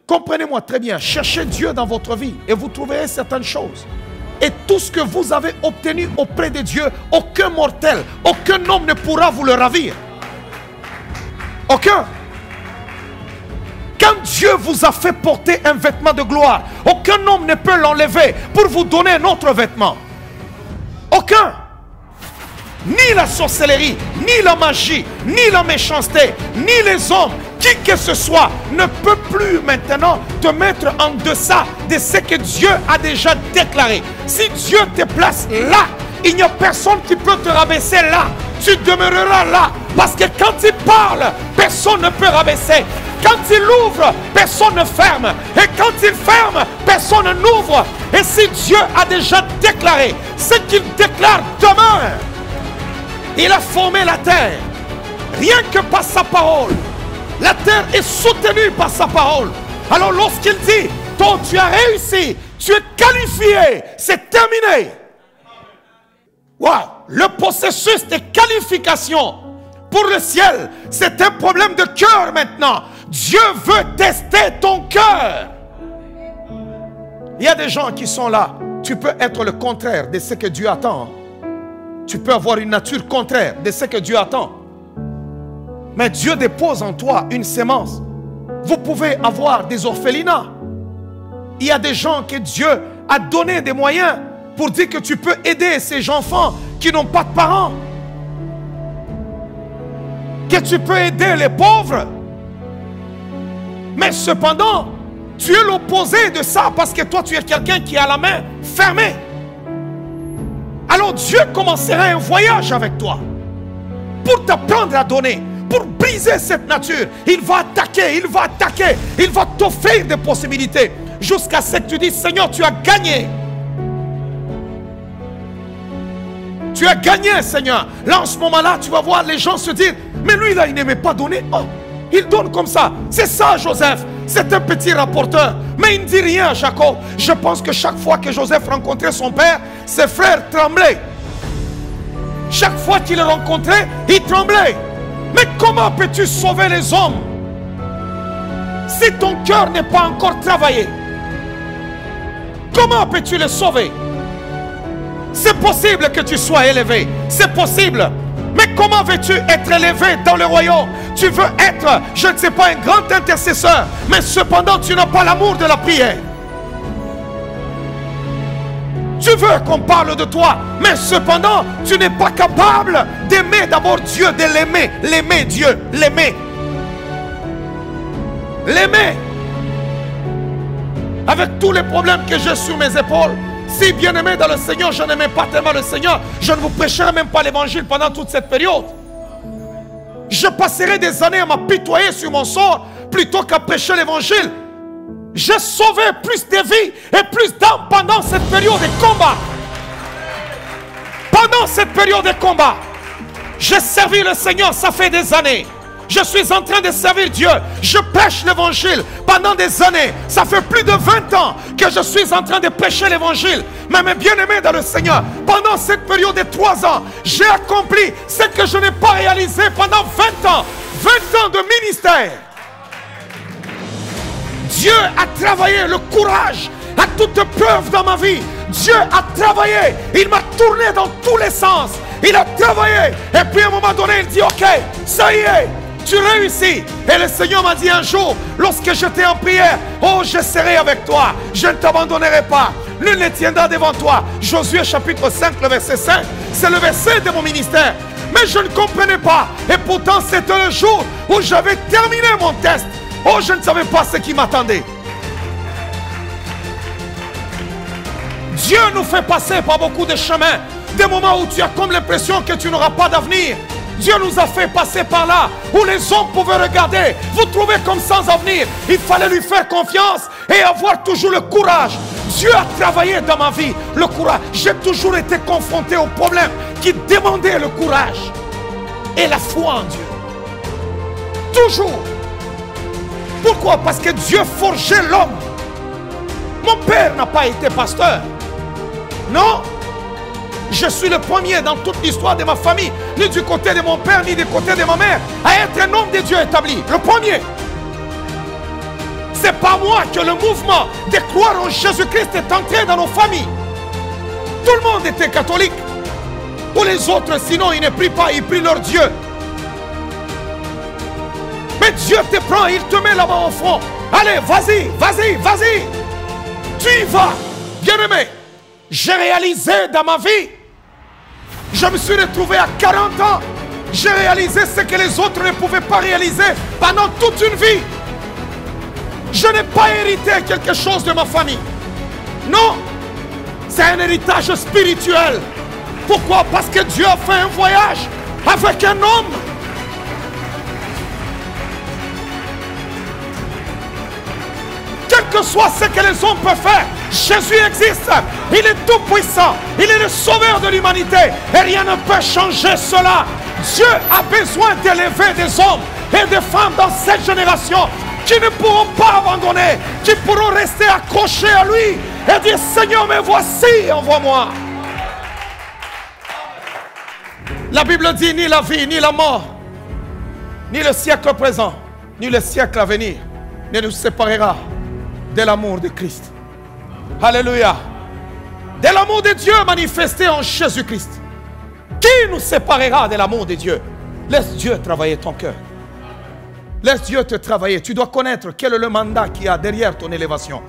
comprenez-moi très bien, cherchez Dieu dans votre vie et vous trouverez certaines choses. Et tout ce que vous avez obtenu auprès de Dieu, aucun mortel, aucun homme ne pourra vous le ravir. Aucun. Quand Dieu vous a fait porter un vêtement de gloire, aucun homme ne peut l'enlever pour vous donner un autre vêtement. Aucun. Ni la sorcellerie, ni la magie, ni la méchanceté, ni les hommes, qui que ce soit, ne peut plus maintenant te mettre en deçà de ce que Dieu a déjà déclaré. Si Dieu te place là, il n'y a personne qui peut te rabaisser là. Tu demeureras là. Parce que quand il parle, personne ne peut rabaisser. Quand il ouvre, personne ne ferme. Et quand il ferme, personne n'ouvre. Et si Dieu a déjà déclaré ce qu'il déclare demain, il a formé la terre, rien que par sa parole. La terre est soutenue par sa parole. Alors lorsqu'il dit, toi tu as réussi, tu es qualifié, c'est terminé. Wow. Le processus de qualification pour le ciel, c'est un problème de cœur maintenant. Dieu veut tester ton cœur. Il y a des gens qui sont là. Tu peux être le contraire de ce que Dieu attend. Tu peux avoir une nature contraire de ce que Dieu attend. Mais Dieu dépose en toi une sémence. Vous pouvez avoir des orphelinats. Il y a des gens que Dieu a donné des moyens pour dire que tu peux aider ces enfants qui n'ont pas de parents. Que tu peux aider les pauvres. Mais cependant, tu es l'opposé de ça parce que toi tu es quelqu'un qui a la main fermée. Alors Dieu commencera un voyage avec toi pour t'apprendre à donner, pour briser cette nature. Il va attaquer, il va t'offrir des possibilités jusqu'à ce que tu dis, Seigneur, tu as gagné. Tu as gagné, Seigneur. Là, en ce moment-là, tu vas voir les gens se dire, mais lui, là, il n'aimait pas donner. Oh, il donne comme ça. C'est ça, Joseph. C'est un petit rapporteur. Mais il ne dit rien à Jacob. Je pense que chaque fois que Joseph rencontrait son père, ses frères tremblaient. Chaque fois qu'il le rencontrait, il tremblait. Mais comment peux-tu sauver les hommes si ton cœur n'est pas encore travaillé? Comment peux-tu les sauver? C'est possible que tu sois élevé. C'est possible. Mais comment veux-tu être élevé dans le royaume? Tu veux être, je ne sais pas, un grand intercesseur. Mais cependant, tu n'as pas l'amour de la prière. Tu veux qu'on parle de toi. Mais cependant, tu n'es pas capable d'aimer d'abord Dieu, de l'aimer. L'aimer Dieu, l'aimer. L'aimer. Avec tous les problèmes que j'ai sur mes épaules. Si bien aimé dans le Seigneur, je n'aimais pas tellement le Seigneur, je ne vous prêcherai même pas l'évangile pendant toute cette période. Je passerai des années à m'apitoyer sur mon sort plutôt qu'à prêcher l'évangile. J'ai sauvé plus de vies et plus d'âmes pendant cette période de combat. Pendant cette période de combat, j'ai servi le Seigneur, ça fait des années. Je suis en train de servir Dieu. Je prêche l'évangile pendant des années. Ça fait plus de 20 ans que je suis en train de prêcher l'évangile. Mais mes bien-aimés dans le Seigneur, pendant cette période de 3 ans, j'ai accompli ce que je n'ai pas réalisé pendant 20 ans. 20 ans de ministère. Dieu a travaillé le courage à toute preuve dans ma vie. Dieu a travaillé. Il m'a tourné dans tous les sens. Il a travaillé. Et puis à un moment donné, il dit, ok, ça y est. Tu réussis. Et le Seigneur m'a dit un jour, lorsque j'étais en prière, oh, je serai avec toi, je ne t'abandonnerai pas, nul ne tiendra devant toi. Josué chapitre 5, le verset 5, c'est le verset de mon ministère. Mais je ne comprenais pas. Et pourtant, c'était le jour où j'avais terminé mon test. Oh, je ne savais pas ce qui m'attendait. Dieu nous fait passer par beaucoup de chemins, des moments où tu as comme l'impression que tu n'auras pas d'avenir. Dieu nous a fait passer par là, où les hommes pouvaient regarder, vous trouver comme sans avenir. Il fallait lui faire confiance et avoir toujours le courage. Dieu a travaillé dans ma vie, le courage. J'ai toujours été confronté aux problèmes qui demandaient le courage et la foi en Dieu. Toujours. Pourquoi? Parce que Dieu forgeait l'homme. Mon père n'a pas été pasteur. Non. Je suis le premier dans toute l'histoire de ma famille, ni du côté de mon père, ni du côté de ma mère, à être un homme de Dieu établi. Le premier. Ce C'est pas moi que le mouvement de croire en Jésus-Christ est entré dans nos familles. Tout le monde était catholique. Ou les autres, sinon ils ne prient pas, ils prient leur Dieu. Mais Dieu te prend, il te met là-bas au front. Allez, vas-y, vas-y, vas-y. Tu y vas. Bien-aimé, j'ai réalisé dans ma vie, je me suis retrouvé à 40 ans, j'ai réalisé ce que les autres ne pouvaient pas réaliser pendant toute une vie. Je n'ai pas hérité quelque chose de ma famille. Non, c'est un héritage spirituel. Pourquoi? Parce que Dieu a fait un voyage avec un homme. Quel que soit ce que les hommes peuvent faire, Jésus existe. Il est tout puissant. Il est le sauveur de l'humanité. Et rien ne peut changer cela. Dieu a besoin d'élever des hommes et des femmes dans cette génération qui ne pourront pas abandonner, qui pourront rester accrochés à lui et dire: Seigneur, me voici, envoie-moi. La Bible dit: ni la vie, ni la mort, ni le siècle présent, ni le siècle à venir ne nous séparera de l'amour de Christ. Alléluia. De l'amour de Dieu manifesté en Jésus-Christ. Qui nous séparera de l'amour de Dieu? Laisse Dieu travailler ton cœur. Laisse Dieu te travailler. Tu dois connaître quel est le mandat qu'il y a derrière ton élévation.